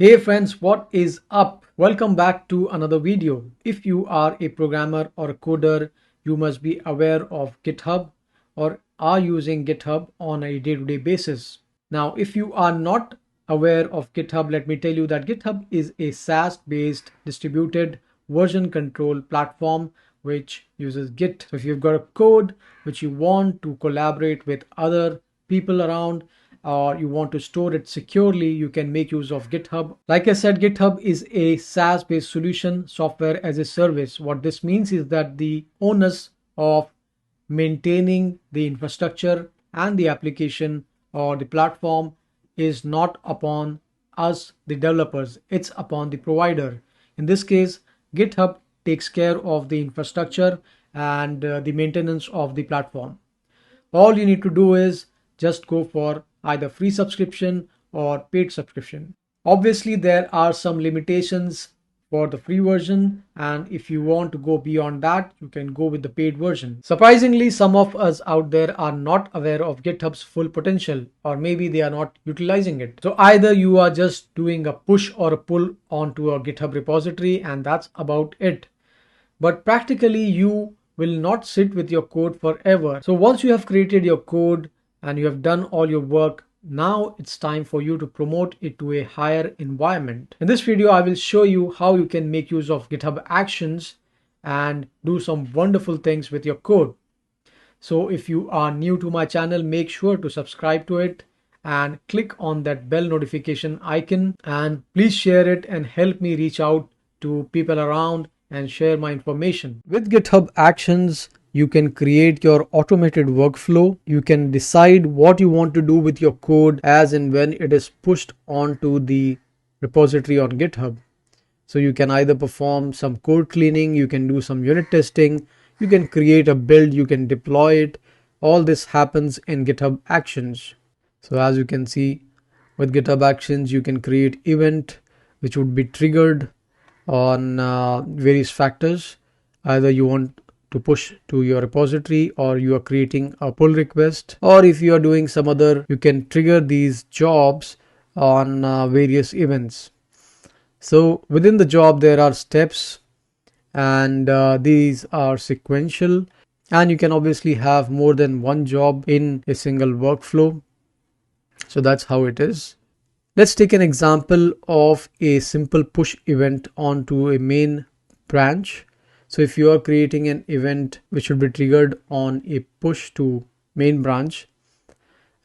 Hey friends, what is up? Welcome back to another video. If you are a programmer or a coder, you must be aware of GitHub or are using GitHub on a day-to-day basis. Now, if you are not aware of GitHub, let me tell you that GitHub is a SaaS-based distributed version control platform which uses Git. So if you've got a code which you want to collaborate with other people around, or you want to store it securely, you can make use of GitHub. Like I said, GitHub is a SaaS based solution, software as a service. What this means is that the onus of maintaining the infrastructure and the application or the platform is not upon us, the developers, it's upon the provider. In this case, GitHub takes care of the infrastructure and the maintenance of the platform. All you need to do is just go for either free subscription or paid subscription. Obviously, there are some limitations for the free version, and if you want to go beyond that, you can go with the paid version. Surprisingly, some of us out there are not aware of GitHub's full potential, or maybe they are not utilizing it. So either you are just doing a push or a pull onto a GitHub repository, and that's about it. But practically, you will not sit with your code forever. So once you have created your code and you have done all your work, now it's time for you to promote it to a higher environment. In this video, I will show you how you can make use of GitHub Actions and do some wonderful things with your code. So if you are new to my channel, make sure to subscribe to it and click on that bell notification icon, and please share it and help me reach out to people around and share my information. With GitHub Actions, you can create your automated workflow. You can decide what you want to do with your code as and when it is pushed onto the repository on GitHub. So you can either perform some code cleaning, you can do some unit testing, you can create a build, you can deploy it. All this happens in GitHub Actions. So as you can see, with GitHub Actions, you can create event which would be triggered on various factors. Either you want to push to your repository, or you are creating a pull request, or if you are doing some other, you can trigger these jobs on various events. So within the job there are steps, and these are sequential, and you can obviously have more than one job in a single workflow. So that's how it is. Let's take an example of a simple push event onto a main branch. So if you are creating an event which should be triggered on a push to main branch,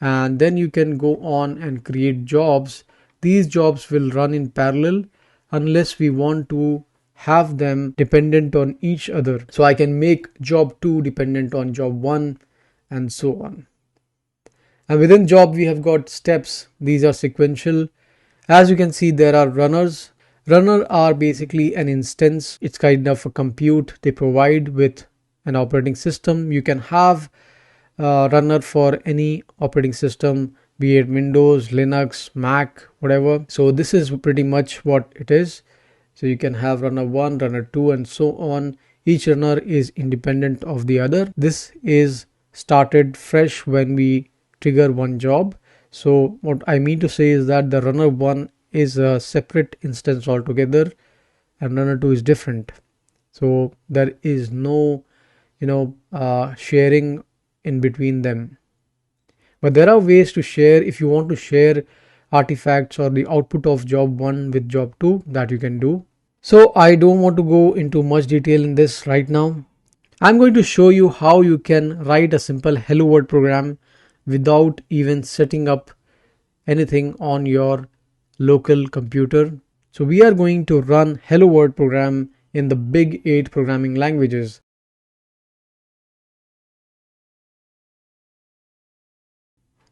and then you can go on and create jobs. These jobs will run in parallel unless we want to have them dependent on each other. So I can make job 2 dependent on job 1 and so on. And within job, we have got steps. These are sequential. As you can see, there are runners. Runner are basically an instance. It's kind of a compute they provide with an operating system. You can have a runner for any operating system, be it Windows, Linux, Mac, whatever. So this is pretty much what it is. So you can have runner 1, runner 2, and so on. Each runner is independent of the other. This is started fresh when we trigger one job. So what I mean to say is that the runner 1 is a separate instance altogether, and runner 2 is different. So there is no sharing in between them. But there are ways to share. If you want to share artifacts or the output of job 1 with job 2, that you can do. So I don't want to go into much detail in this right now. I'm going to show you how you can write a simple hello world program without even setting up anything on your local computer. So we are going to run hello world program in the big 8 programming languages.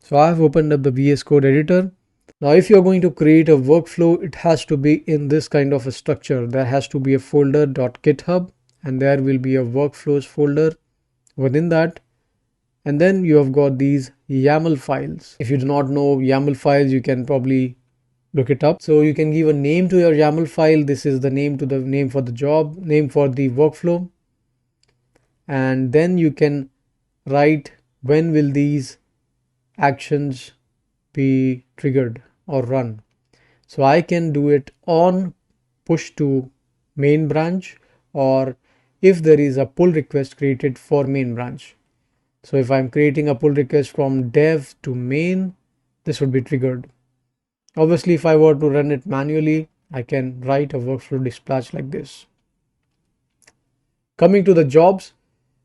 So I have opened up the VS Code editor. Now if you are going to create a workflow, it has to be in this kind of a structure. There has to be a folder .github, and there will be a workflows folder within that. And then you have got these YAML files. If you do not know YAML files, you can probably look it up. So you can give a name to your YAML file. This is the name to the name for the job, name for the workflow. And then you can write when will these actions be triggered or run. So I can do it on push to main branch, or if there is a pull request created for main branch. So if I'm creating a pull request from dev to main, this would be triggered. Obviously, if I were to run it manually, I can write a workflow dispatch like this. Coming to the jobs,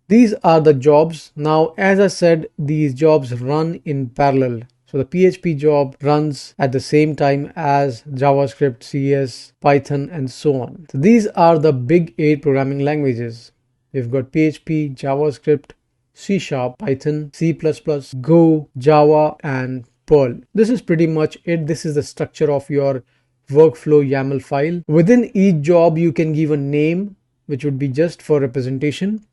these are the jobs. Now, as I said, these jobs run in parallel. So the PHP job runs at the same time as JavaScript, CS, Python, and so on. So these are the big 8 programming languages. We've got PHP, JavaScript, C Sharp, Python, C++, Go, Java, and Perl. This is pretty much it. This is the structure of your workflow YAML file. Within each job, you can give a name, which would be just for representation.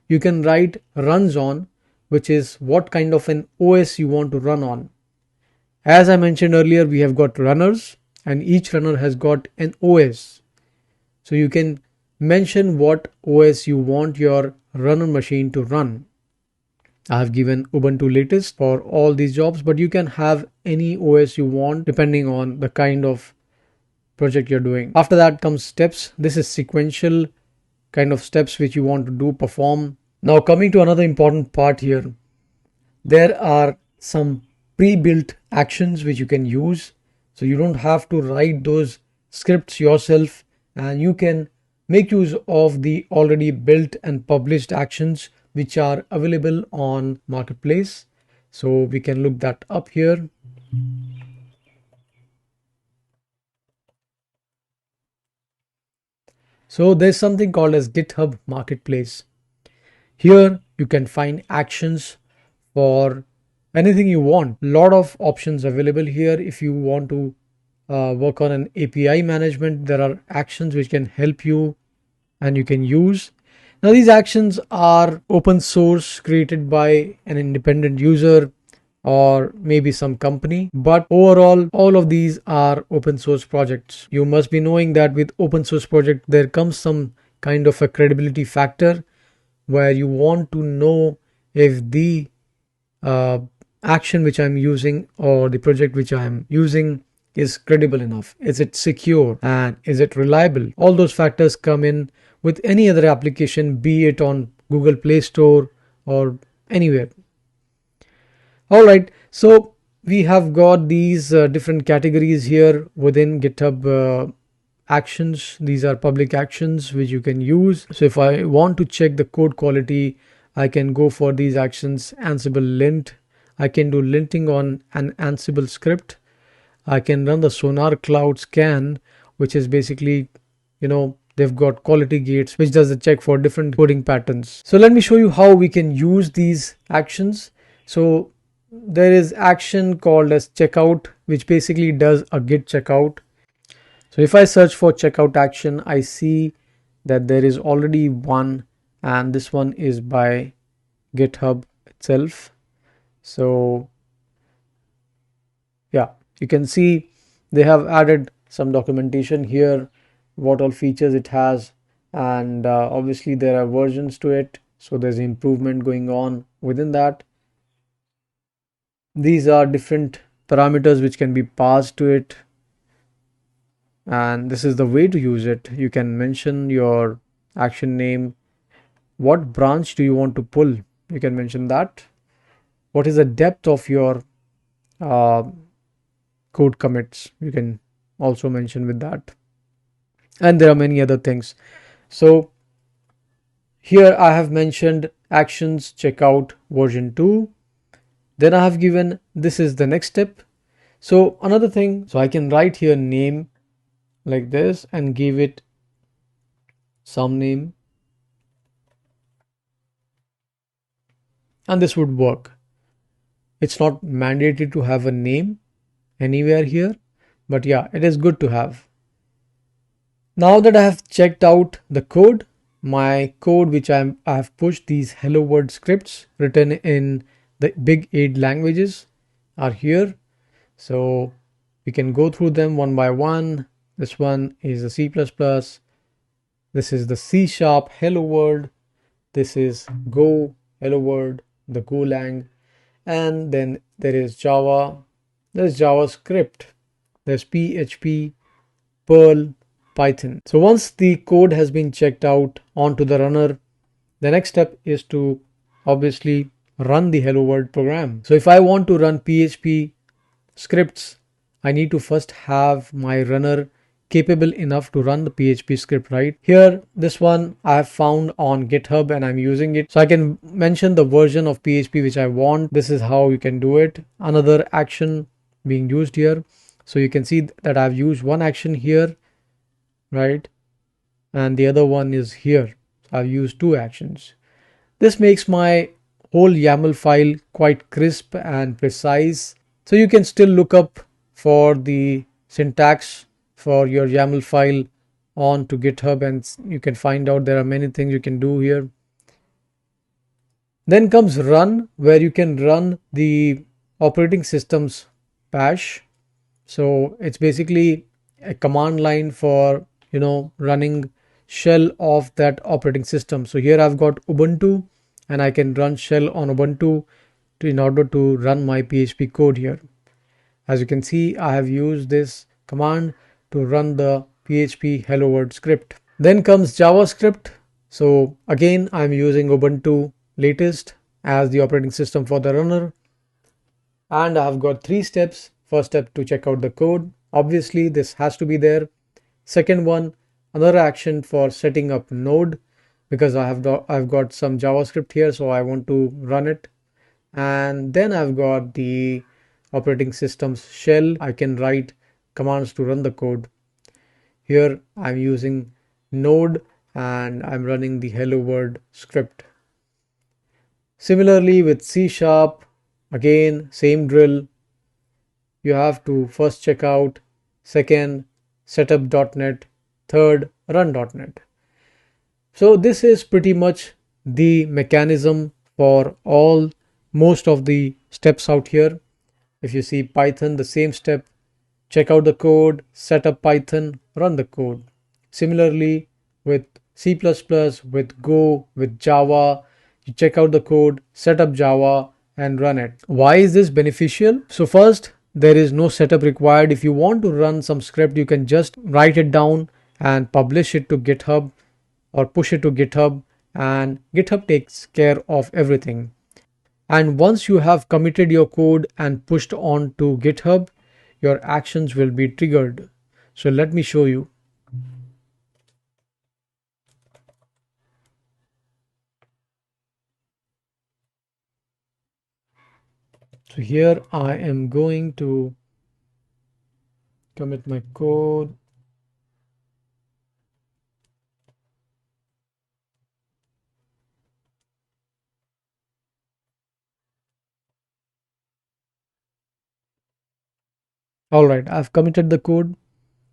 You can write runs on, which is what kind of an OS you want to run on. As I mentioned earlier, we have got runners, and each runner has got an OS. So you can mention what OS you want your runner machine to run. I have given Ubuntu latest for all these jobs, but you can have any OS you want depending on the kind of project you're doing. After that comes steps. This is sequential kind of steps which you want to do, perform. Now coming to another important part here, there are some pre-built actions which you can use. So you don't have to write those scripts yourself, and you can make use of the already built and published actions which are available on Marketplace. So we can look that up here. So there's something called as GitHub Marketplace. Here you can find actions for anything you want. Lot of options available here. If you want to work on an API management, there are actions which can help you and you can use. Now these actions are open source, created by an independent user or maybe some company, but overall all of these are open source projects. You must be knowing that with open source project there comes some kind of a credibility factor, where you want to know if the uh, action which I'm using or the project which I'm using is credible enough. Is it secure and is it reliable? All those factors come in with any other application, be it on Google Play Store or anywhere. All right, so we have got these different categories here within GitHub Actions. These are public actions which you can use. So if I want to check the code quality, I can go for these actions. Ansible lint. I can do linting on an Ansible script. I can run the Sonar Cloud scan, which is basically, they've got quality gates which does the check for different coding patterns. So let me show you how we can use these actions. So there is action called as checkout, which basically does a git checkout. So if I search for checkout action, I see that there is already one, and this one is by GitHub itself. So yeah, you can see they have added some documentation here, what all features it has, and obviously there are versions to it. So there's improvement going on within that. These are different parameters which can be passed to it, and this is the way to use it. You can mention your action name, what branch do you want to pull, you can mention that, what is the depth of your uh, code commits, you can also mention with that, and there are many other things. So here I have mentioned actions checkout version 2. Then I have given this is the next step. So another thing, so I can write here name like this and give it some name, and this would work. It's not mandatory to have a name anywhere here, but yeah, it is good to have. Now that I have checked out the code, my code which I have pushed, these hello world scripts written in the big 8 languages are here. So we can go through them one by one. This one is the C++. This is the C Sharp hello world. This is Go hello world, the Golang, and then there is Java. There's JavaScript. there's PHP, Perl, Python. So once the code has been checked out onto the runner, the next step is to obviously run the hello world program. So if I want to run PHP scripts, I need to first have my runner capable enough to run the PHP script, right? Here, this one I have found on GitHub and I'm using it. So I can mention the version of PHP which I want. This is how you can do it. Another action being used here. So you can see that I've used one action here, right? And the other one is here. I've used two actions. This makes my whole YAML file quite crisp and precise. So you can still look up for the syntax for your YAML file on to GitHub and you can find out there are many things you can do here. Then comes run, where you can run the operating system's bash. So it's basically a command line for running shell of that operating system. So here I've got Ubuntu and I can run shell on Ubuntu in order to run my PHP code here. As you can see, I have used this command to run the PHP hello world script. Then comes JavaScript. So again, I'm using Ubuntu latest as the operating system for the runner. And I've got three steps. First step to check out the code. Obviously, this has to be there. Second one, another action for setting up node because I've got some JavaScript here, so I want to run it. And then I've got the operating system's shell. I can write commands to run the code. Here I'm using node and I'm running the hello world script. Similarly with C#, again same drill. You have to first check out, second setup.net, third run.net. So this is pretty much the mechanism for most of the steps out here. If you see Python, the same step, check out the code, set up Python, run the code. Similarly with C++, with Go, with Java, you check out the code, set up Java and run it. Why is this beneficial? So first, there is no setup required. If you want to run some script, you can just write it down and publish it to GitHub or push it to GitHub, and GitHub takes care of everything. And once you have committed your code and pushed on to GitHub, your actions will be triggered. So let me show you. So here I am going to commit my code. All right, I've committed the code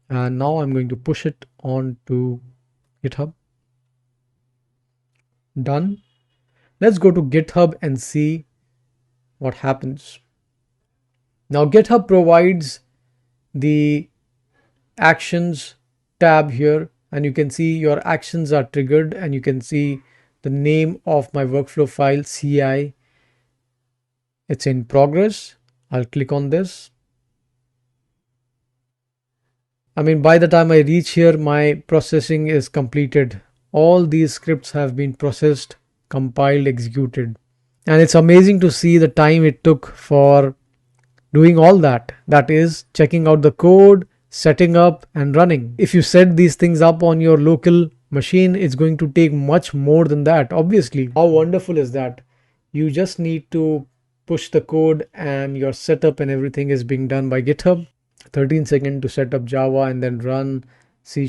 and now I'm going to push it on to GitHub. Done. Let's go to GitHub and see what happens. Now GitHub provides the actions tab here and you can see your actions are triggered and you can see the name of my workflow file CI. It's in progress. I'll click on this. I mean, by the time I reach here, my processing is completed. All these scripts have been processed, compiled, executed. And it's amazing to see the time it took for doing all that. That is checking out the code, setting up and running. If you set these things up on your local machine, it's going to take much more than that, obviously. How wonderful is that? You just need to push the code and your setup and everything is being done by GitHub. 13 seconds to set up Java and then run C#.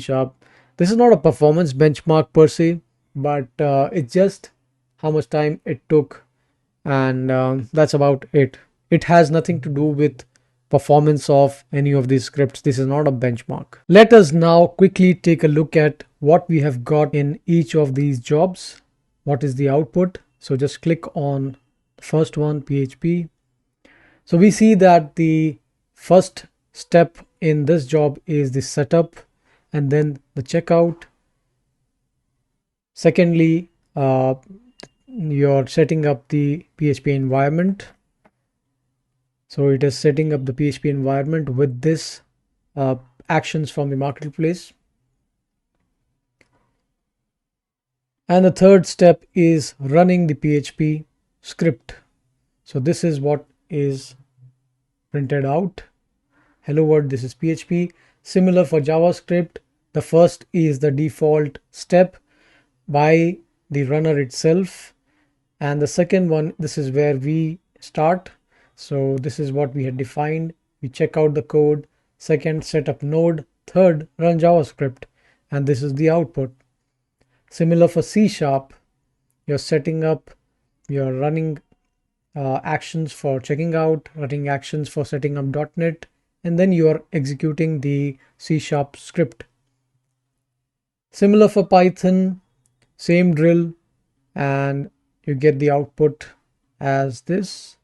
This is not a performance benchmark per se, but it's just how much time it took, and that's about it. It has nothing to do with performance of any of these scripts. This is not a benchmark. Let us now quickly take a look at what we have got in each of these jobs. What is the output? So just click on the first one, PHP. So we see that the first step in this job is the setup and then the checkout. Secondly, you're setting up the PHP environment. So it is setting up the PHP environment with this uh, actions from the marketplace. And the third step is running the PHP script. So this is what is printed out. Hello world, this is PHP. Similar for JavaScript, the first is the default step by the runner itself, and the second one, this is where we start. So this is what we had defined. We check out the code. Second, set up node. Third, run JavaScript, and this is the output. Similar for C sharp, you're setting up, you're running actions for checking out, running actions for setting up .NET, and then you are executing the C sharp script. Similar for Python, same drill, and you get the output as this.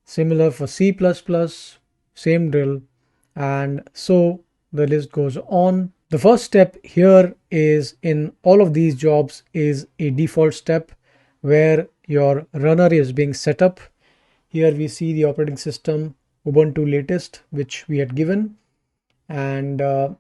Similar for C++, same drill, and so the list goes on. The first step here is in all of these jobs is a default step where your runner is being set up. Here we see the operating system Ubuntu latest, which we had given, and the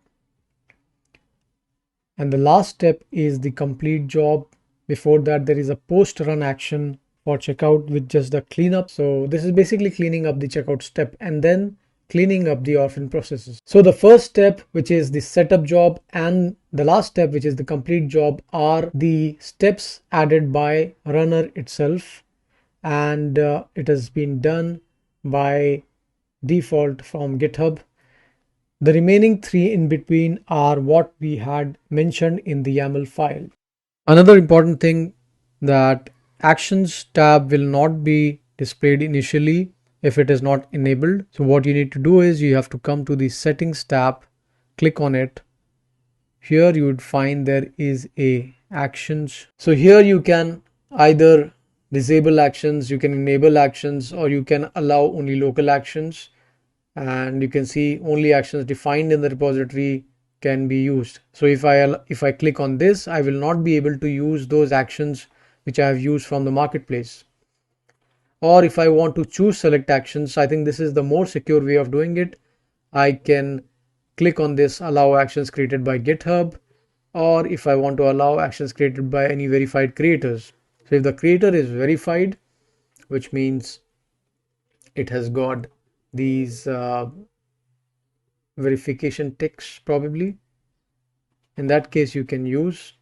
last step is the complete job. Before that, there is a post run action for checkout with just the cleanup. So this is basically cleaning up the checkout step and then cleaning up the orphan processes. So the first step, which is the setup job, and the last step, which is the complete job, are the steps added by runner itself, and it has been done by default from GitHub. The remaining three in between are what we had mentioned in the YAML file. Another important thing, that actions tab will not be displayed initially if it is not enabled. So what you need to do is you have to come to the settings tab, click on it. Here you would find there is a actions. So here you can either disable actions, you can enable actions, or you can allow only local actions. And you can see only actions defined in the repository can be used. So if I click on this, I will not be able to use those actions which I have used from the marketplace. Or if I want to choose select actions, I think this is the more secure way of doing it. I can click on this allow actions created by GitHub, or if I want to allow actions created by any verified creators. So if the creator is verified, which means it has got these verification ticks, probably, in that case you can use.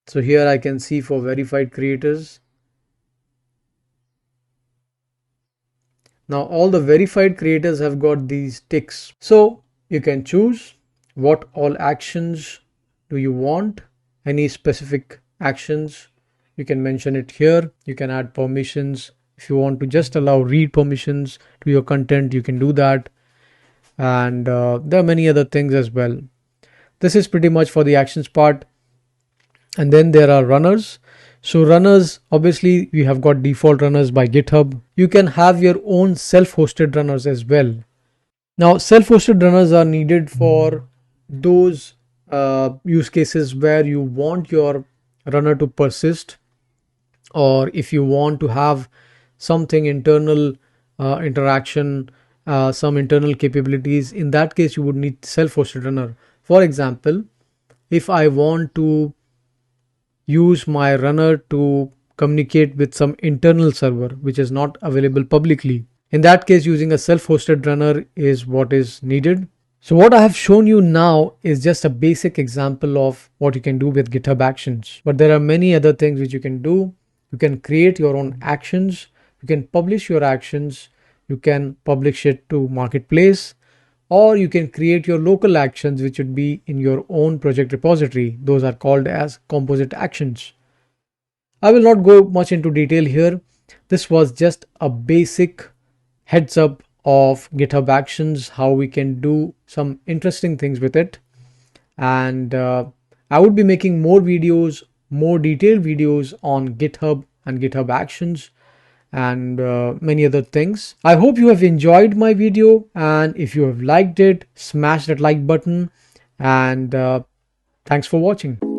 So here I can see for verified creators. Now all the verified creators have got these ticks. So you can choose what all actions do you want, any specific actions. You can mention it here. You can add permissions. If you want to just allow read permissions to your content, you can do that. And there are many other things as well. This is pretty much for the actions part. And then there are runners. So runners, obviously we have got default runners by GitHub. You can have your own self-hosted runners as well. Now self-hosted runners are needed for those use cases where you want your runner to persist, or if you want to have something internal interaction, some internal capabilities. In that case you would need self-hosted runner. For example, if I want to use my runner to communicate with some internal server which is not available publicly, in that case using a self-hosted runner is what is needed. So what I have shown you now is just a basic example of what you can do with GitHub Actions, but there are many other things which you can do. You can create your own actions, you can publish your actions, you can publish it to marketplace, or you can create your local actions which would be in your own project repository. Those are called as composite actions. I will not go much into detail here. This was just a basic heads up of GitHub Actions, how we can do some interesting things with it. And I would be making more videos, more detailed videos on GitHub and GitHub Actions and many other things. I hope you have enjoyed my video, and if you have liked it, smash that like button, and thanks for watching.